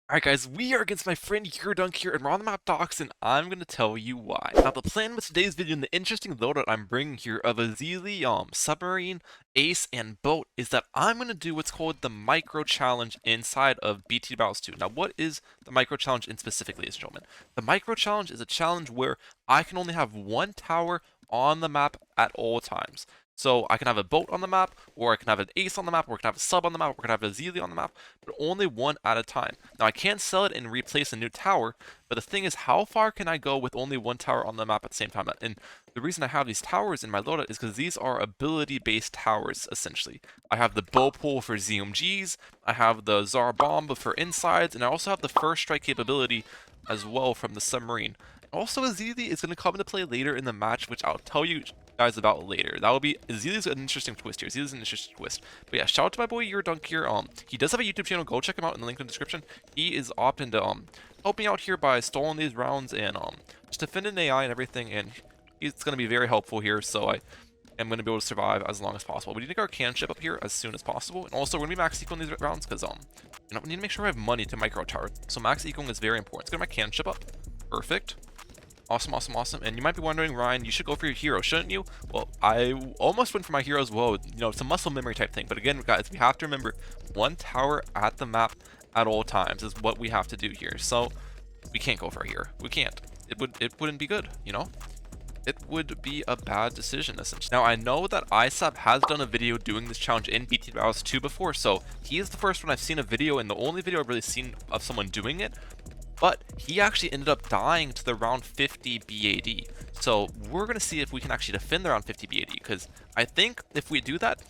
Alright guys, we are against my friend YERDUNC here, and we're on the map Docks, and I'm going to tell you why. Now the plan with today's video and the interesting loadout I'm bringing here of a Zeely, submarine, ace, and boat is that I'm going to do what's called the micro challenge inside of BT Battles 2. Now what is the micro challenge in specifically, ladies and gentlemen? The micro challenge is a challenge where I can only have one tower on the map at all times. So I can have a boat on the map, or I can have an ace on the map, or I can have a sub on the map, or I can have a Zeely on the map, but only one at a time. Now I can sell it and replace a new tower, but the thing is, how far can I go with only one tower on the map at the same time? And the reason I have these towers in my loadout is because these are ability-based towers, essentially. I have the bow pull for ZMGs, I have the Tsar bomb for insides, and I also have the first strike capability as well from the submarine. Also, a Zeely is going to come into play later in the match, which I'll tell you guys about later. That will be Zeely's an interesting twist here. Zeely's an interesting twist. But yeah, shout out to my boy YERDUNC here. He does have a YouTube channel. Go check him out in the link in the description. He is opting to help me out here by stalling these rounds and just defending AI and everything. And he's going to be very helpful here. So I am going to be able to survive as long as possible. We need to get our can ship up here as soon as possible. And also, we're going to be max equaling these rounds because we need to make sure we have money to micro tower. So max equaling is very important. Let's get my can ship up. Perfect. Awesome, awesome, awesome. And you might be wondering, Ryan, you should go for your hero, shouldn't you? Well, I almost went for my hero as well. You know, it's a muscle memory type thing. But again, guys, we have to remember one tower at the map at all times is what we have to do here. So we can't go for a hero. We can't. It wouldn't be good, you know? It would be a bad decision, essentially. Now, I know that ISAP has done a video doing this challenge in BT Battles 2 before, so he is the first one I've seen a video, and the only video I've really seen of someone doing it. But he actually ended up dying to the round 50 BAD. So we're going to see if we can actually defend the round 50 BAD. Because I think if we do that,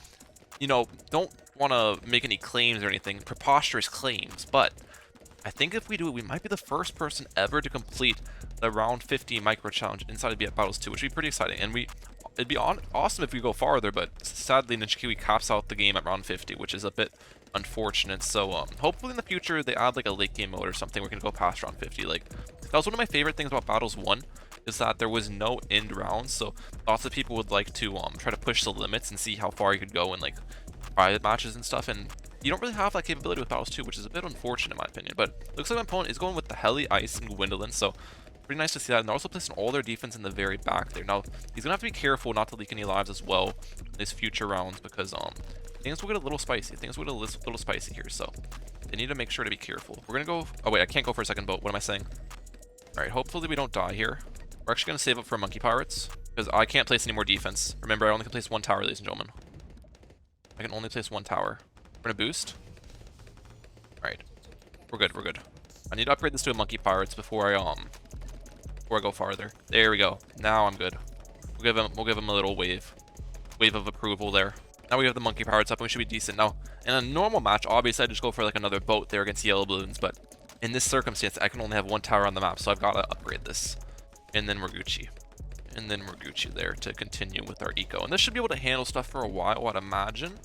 you know, don't want to make any claims or anything, preposterous claims. But I think if we do it, we might be the first person ever to complete the round 50 micro challenge inside of BT Battles 2, which would be pretty exciting. And it'd be awesome if we go farther, but sadly Ninjakiwi caps out the game at round 50, which is a bit unfortunate. So hopefully in the future they add like a late game mode or something we can go past round 50. Like, that was one of my favorite things about Battles 1, is that there was no end rounds, so lots of people would like to try to push the limits and see how far you could go in like private matches and stuff, and you don't really have that capability with Battles 2, which is a bit unfortunate in my opinion. But looks like my opponent is going with the Heli, Ice, and Gwendolyn, so pretty nice to see that. And they're also placing all their defense in the very back there. Now he's gonna have to be careful not to leak any lives as well in these future rounds, because things will get a little spicy. Things will get a little spicy here, so they need to make sure to be careful. We're gonna go. Oh wait, I can't go for a second boat. What am I saying? All right, hopefully we don't die here. We're actually gonna save up for monkey pirates because I can't place any more defense. Remember, I only can place one tower, ladies and gentlemen. I can only place one tower. We're gonna boost. All right, we're good. We're good. I need to upgrade this to a monkey pirates before I go farther. There we go. Now I'm good. We'll give him a little wave of approval there. Now we have the monkey pirates up and we should be decent. Now, in a normal match, obviously I just go for like another boat there against yellow balloons, but in this circumstance, I can only have one tower on the map, so I've got to upgrade this. And then we're Gucci. And then we're Gucci there to continue with our eco. And this should be able to handle stuff for a while, I'd imagine.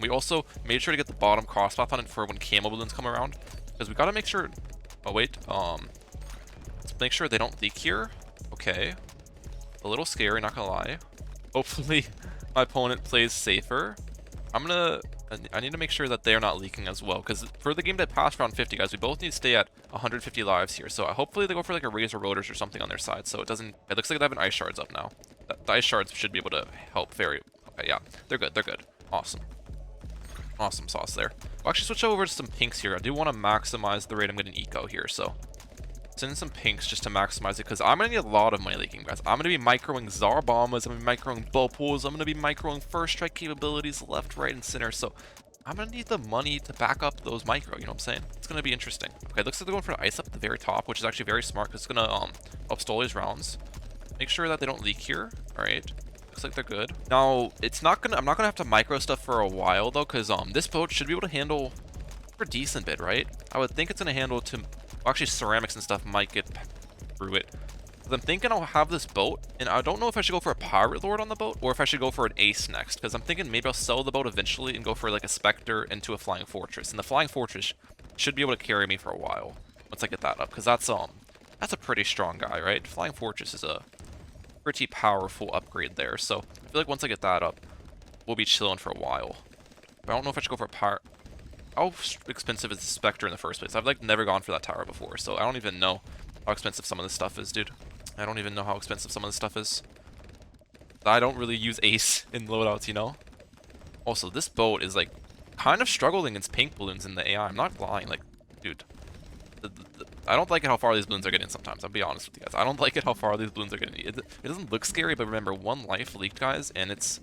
We also made sure to get the bottom crosspath on it for when camo balloons come around, because we got to make sure... Oh, wait. Let's make sure they don't leak here. Okay. A little scary, not gonna lie. Hopefully my opponent plays safer. I need to make sure that they're not leaking as well, because for the game to pass round 50, guys, we both need to stay at 150 lives here. So hopefully they go for like a razor rotors or something on their side, so it doesn't... It looks like they have an ice shards up now. The ice shards should be able to help very... Okay, yeah, they're good. They're good. Awesome. Awesome sauce there. We'll actually switch over to some pinks here. I do want to maximize the rate I'm getting eco here, so send in some pinks just to maximize it, because I'm going to need a lot of money leaking, guys. I'm going to be microing Tsar bombas, I'm going to be microing bow pulls, I'm going to be microing first strike capabilities left, right, and center, so I'm going to need the money to back up those micro, you know what I'm saying? It's going to be interesting. Okay, looks like they're going for ice up at the very top, which is actually very smart, because it's going to help stall these rounds. Make sure that they don't leak here. All right. Looks like they're good. Now, I'm not gonna have to micro stuff for a while though, because this boat should be able to handle a decent bit, right? I would think it's gonna handle to... Well, actually, ceramics and stuff might get through it. Because I'm thinking I'll have this boat, and I don't know if I should go for a pirate lord on the boat or if I should go for an ace next. Because I'm thinking maybe I'll sell the boat eventually and go for like a specter into a flying fortress. And the flying fortress should be able to carry me for a while once I get that up, because that's a pretty strong guy, right? Flying fortress is a pretty powerful upgrade there, so I feel like once I get that up, we'll be chilling for a while. But I don't know if I should go for a how expensive is the Spectre in the first place? I've like never gone for that tower before, so I don't even know how expensive some of this stuff is, dude. I don't even know how expensive some of this stuff is. I don't really use Ace in loadouts, you know? Also, this boat is like kind of struggling against pink balloons in the AI. I'm not lying, like, dude. I don't like it how far these balloons are getting sometimes. I'll be honest with you guys. I don't like it how far these balloons are getting. It doesn't look scary, but remember, one life leaked, guys, and it's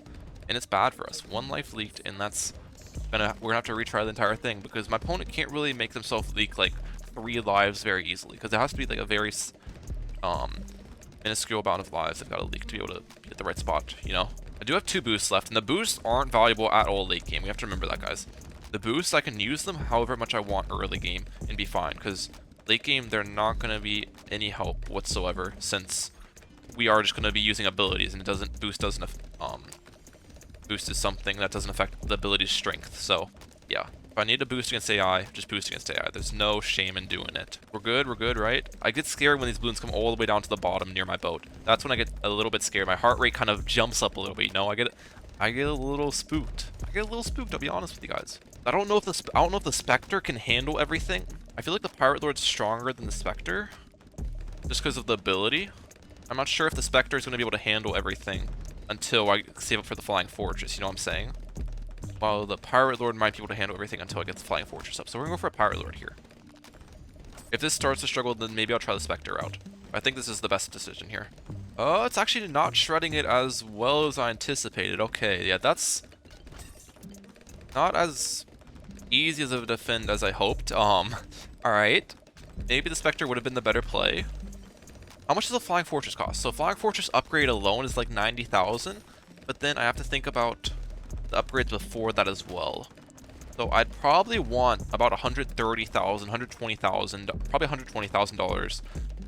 bad for us. One life leaked, and we're gonna have to retry the entire thing because my opponent can't really make themselves leak like 3 lives very easily because it has to be like a very minuscule amount of lives they've got to leak to be able to hit the right spot, you know? I do have 2 boosts left, and the boosts aren't valuable at all late game. We have to remember that, guys. The boosts, I can use them however much I want early game and be fine, because late game, they're not going to be any help whatsoever, since we are just going to be using abilities, and boost is something that doesn't affect the ability's strength, so, yeah. If I need to boost against AI, just boost against AI. There's no shame in doing it. We're good, right? I get scared when these balloons come all the way down to the bottom near my boat. That's when I get a little bit scared. My heart rate kind of jumps up a little bit, you know? I get a little spooked. I'll be honest with you guys. I don't know if the Spectre can handle everything. I feel like the Pirate Lord's stronger than the Spectre, just because of the ability. I'm not sure if the Spectre is going to be able to handle everything until I save up for the Flying Fortress, you know what I'm saying? While the Pirate Lord might be able to handle everything until I get the Flying Fortress up. So we're going to go for a Pirate Lord here. If this starts to struggle, then maybe I'll try the Spectre out. I think this is the best decision here. Oh, it's actually not shredding it as well as I anticipated. Okay, yeah, that's not as easy as a defend as I hoped. Alright. Maybe the Spectre would have been the better play. How much does the Flying Fortress cost? So Flying Fortress upgrade alone is like 90,000, but then I have to think about the upgrades before that as well. So I'd probably want about 130,000, 120,000, probably $120,000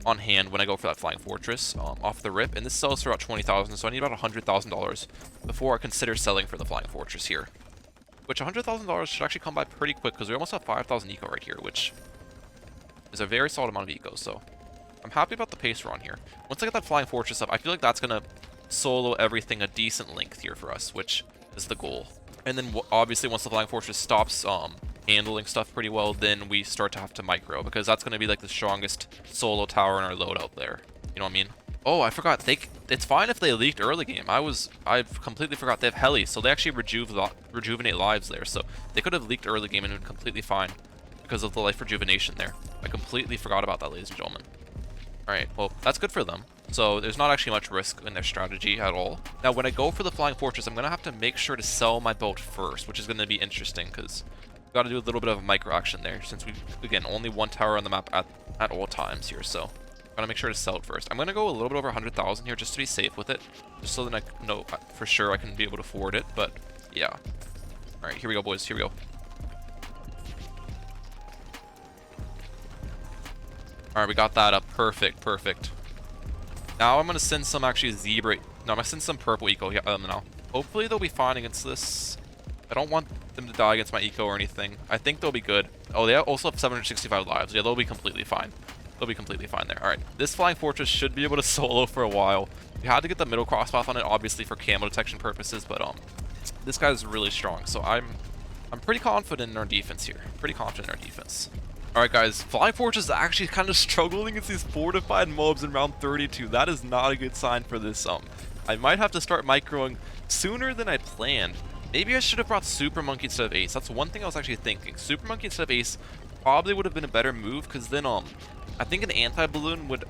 on hand when I go for that Flying Fortress off the rip, and this sells for about 20,000, so I need about $100,000 before I consider selling for the Flying Fortress here. Which $100,000 should actually come by pretty quick because we almost have 5,000 eco right here, which is a very solid amount of eco. So I'm happy about the pace we're on here. Once I get that Flying Fortress up, I feel like that's gonna solo everything a decent length here for us, which is the goal. And then obviously once the Flying Fortress stops handling stuff pretty well, then we start to have to micro, because that's going to be like the strongest solo tower in our loadout there. You know what I mean? Oh, I forgot. It's fine if they leaked early game. I've completely forgot they have heli, so they actually rejuvenate lives there. So they could have leaked early game and been completely fine because of the life rejuvenation there. I completely forgot about that, ladies and gentlemen. Alright, well, that's good for them. So there's not actually much risk in their strategy at all. Now, when I go for the Flying Fortress, I'm going to have to make sure to sell my boat first, which is going to be interesting, because we've got to do a little bit of a micro action there, since we, again, only one tower on the map at all times here, so I'm going to make sure to sell it first. I'm going to go a little bit over 100,000 here, just to be safe with it, just so that I know for sure I can be able to afford it, but yeah. Alright, here we go, boys, here we go. Alright, we got that up. Perfect, perfect. Now I'm going to send some actually zebra... No, I'm going to send some purple eco now. Hopefully they'll be fine against this. I don't want them to die against my eco or anything. I think they'll be good. Oh, they also have 765 lives. Yeah, they'll be completely fine. They'll be completely fine there. Alright, this Flying Fortress should be able to solo for a while. We had to get the middle crosspath on it, obviously, for camo detection purposes, but this guy's really strong, so I'm pretty confident in our defense here. Pretty confident in our defense. Alright guys, Flying Fortress is actually kind of struggling against these fortified mobs in round 32. That is not a good sign for this. I might have to start microing sooner than I planned. Maybe I should have brought Super Monkey instead of Ace. That's one thing I was actually thinking. Super Monkey instead of Ace probably would have been a better move, because then I think an anti-balloon would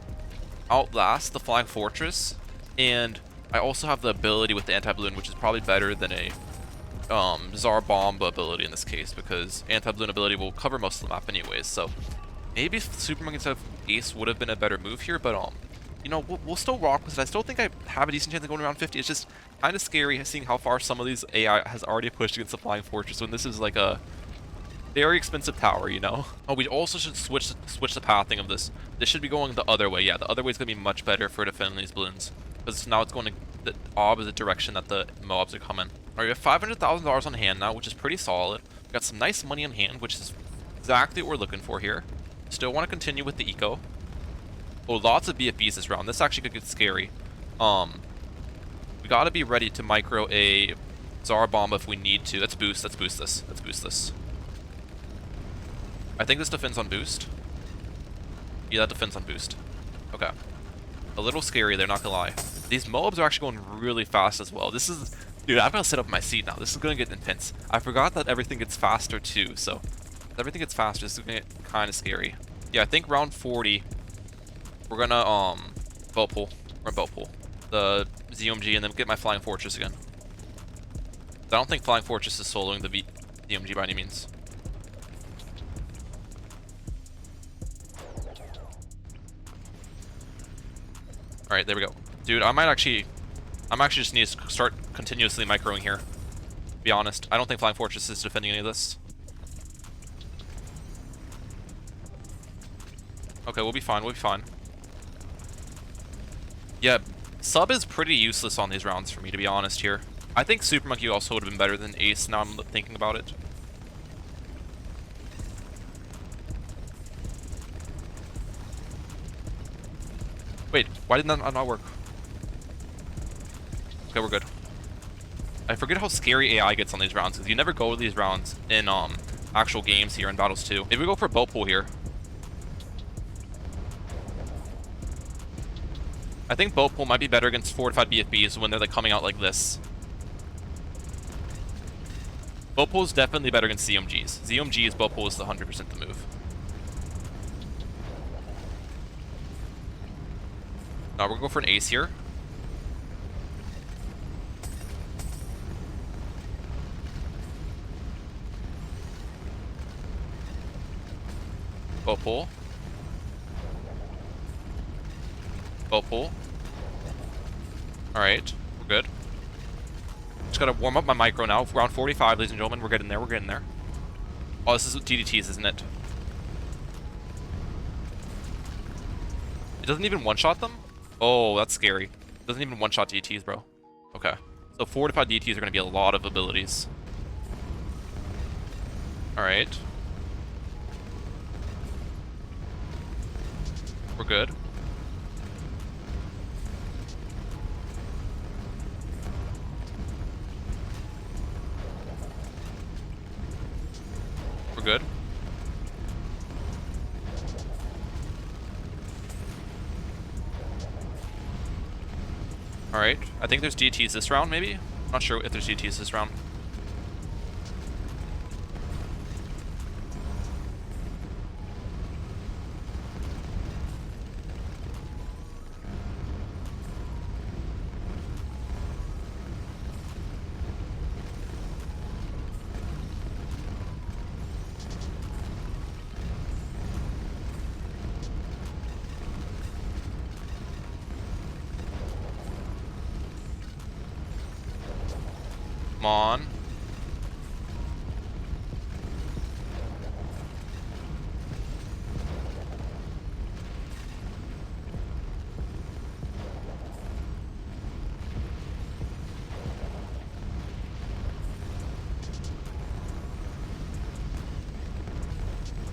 outlast the Flying Fortress, and I also have the ability with the anti-balloon, which is probably better than a Tsar Bomb ability in this case, because anti-balloon ability will cover most of the map anyways. So maybe Super Monkey instead of Ace would have been a better move here, but you know, we'll still rock with it. I still think I have a decent chance of going around 50. It's just kind of scary seeing how far some of these AI has already pushed against the Flying Fortress when this is like a very expensive tower, you know? Oh, we also should switch the pathing of this. This should be going the other way. Yeah, the other way is going to be much better for defending these balloons, because now it's going to the opposite direction that the mobs are coming. Alright, we have $500,000 on hand now, which is pretty solid. We got some nice money on hand, which is exactly what we're looking for here. Still want to continue with the eco. Oh, lots of BFBs this round. This actually could get scary. We got to be ready to micro a Tsar Bomb if we need to. Let's boost this. Let's boost this. I think this defends on boost. Yeah, that defends on boost. Okay. A little scary, they're not gonna lie. These mobs are actually going really fast as well. This is... Dude, I've got to set up my seat now. This is gonna get intense. I forgot that everything gets faster too, so... If everything gets faster, this is gonna get kind of scary. Yeah, I think round 40, we're gonna, boat pull. We're gonna boat pull the ZOMG and then get my Flying Fortress again. I don't think Flying Fortress is soloing the ZOMG by any means. Alright, there we go. Dude, I'm actually just need to start continuously microing here. To be honest, I don't think Flying Fortress is defending any of this. Okay, we'll be fine, we'll be fine. Yeah, sub is pretty useless on these rounds for me, to be honest here. I think Super Monkey also would have been better than Ace, now I'm thinking about it. Wait, why did that not work? Okay, we're good. I forget how scary AI gets on these rounds, because you never go to these rounds in actual games here in Battles 2. Maybe we go for a boat pull here. I think boat pull might be better against fortified BFBs when they're like coming out like this. Boat pull is definitely better against ZOMGs. ZOMGs, boat pull is 100% the move. Now we're gonna go for an ace here. Boat pull. Boat pull. Alright, we're good. Just gotta warm up my micro now. Round 45, ladies and gentlemen. We're getting there, we're getting there. Oh, this is with DDTs, isn't it? It doesn't even one-shot them? Oh, that's scary. It doesn't even one-shot DDTs, bro. Okay. So fortified DDTs are gonna be a lot of abilities. Alright. We're good. We're good. Alright, I think there's DTs this round, maybe? Not sure if there's DTs this round. Come on.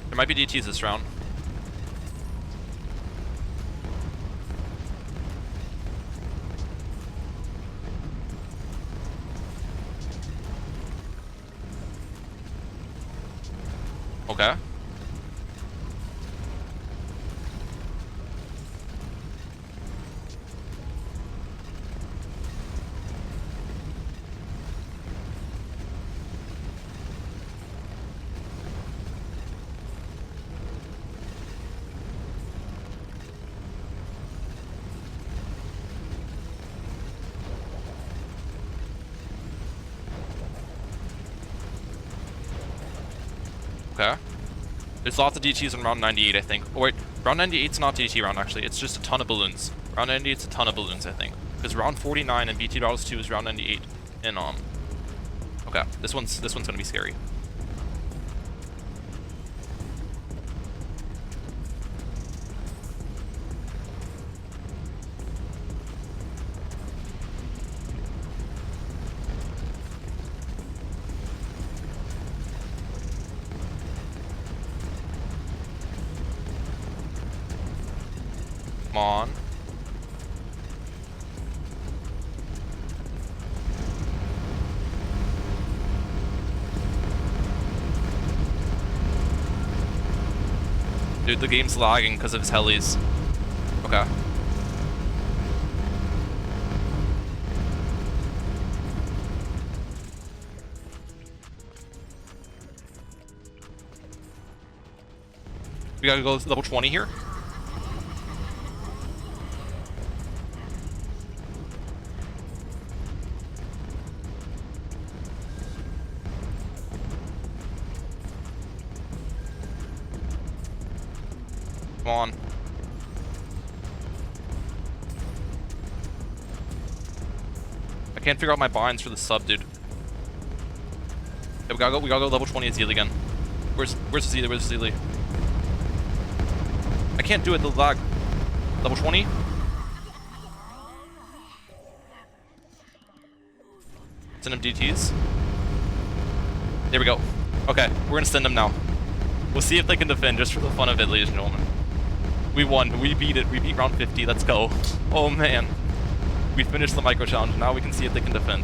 There might be DTs this round. Okay. Okay. There's lots of DTs in round 98, I think. Oh wait, round 98's not DT round actually. It's just a ton of balloons. Round 98's a ton of balloons, I think. Because round 49 and BT Battles 2 is round 98. And okay, this one's gonna be scary. Come on. Dude, the game's lagging because of his helis. Okay. We gotta go level 20 here. Come on. I can't figure out my binds for the sub, dude. Yeah, we gotta go level 20 Azili again. Where's Azili? Where's Azili? I can't do it, the lag. Level 20? Send him DTs. There we go. Okay, we're gonna send them now. We'll see if they can defend, just for the fun of it, ladies and gentlemen. We won. We beat it. We beat round 50. Let's go. Oh, man. We finished the micro challenge. Now we can see if they can defend.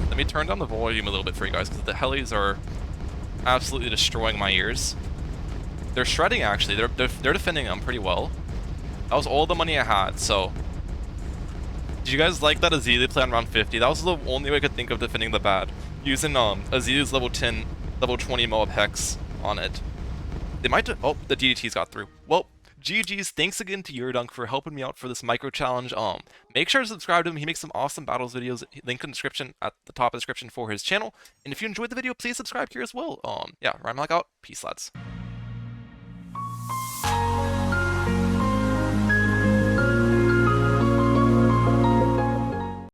Let me turn down the volume a little bit for you guys, because the helis are absolutely destroying my ears. They're shredding, actually. They're defending them pretty well. That was all the money I had, so... Did you guys like that Azili play on round 50? That was the only way I could think of defending the bad. Using Azili's level 10, level 20 Moab Hex on it. They might oh, the DDTs got through. Well, GG's, thanks again to YERDUNC for helping me out for this micro challenge. Make sure to subscribe to him. He makes some awesome battles videos. Link in the description, at the top of the description for his channel. And if you enjoyed the video, please subscribe here as well. Yeah, Mehalic out. Peace, lads.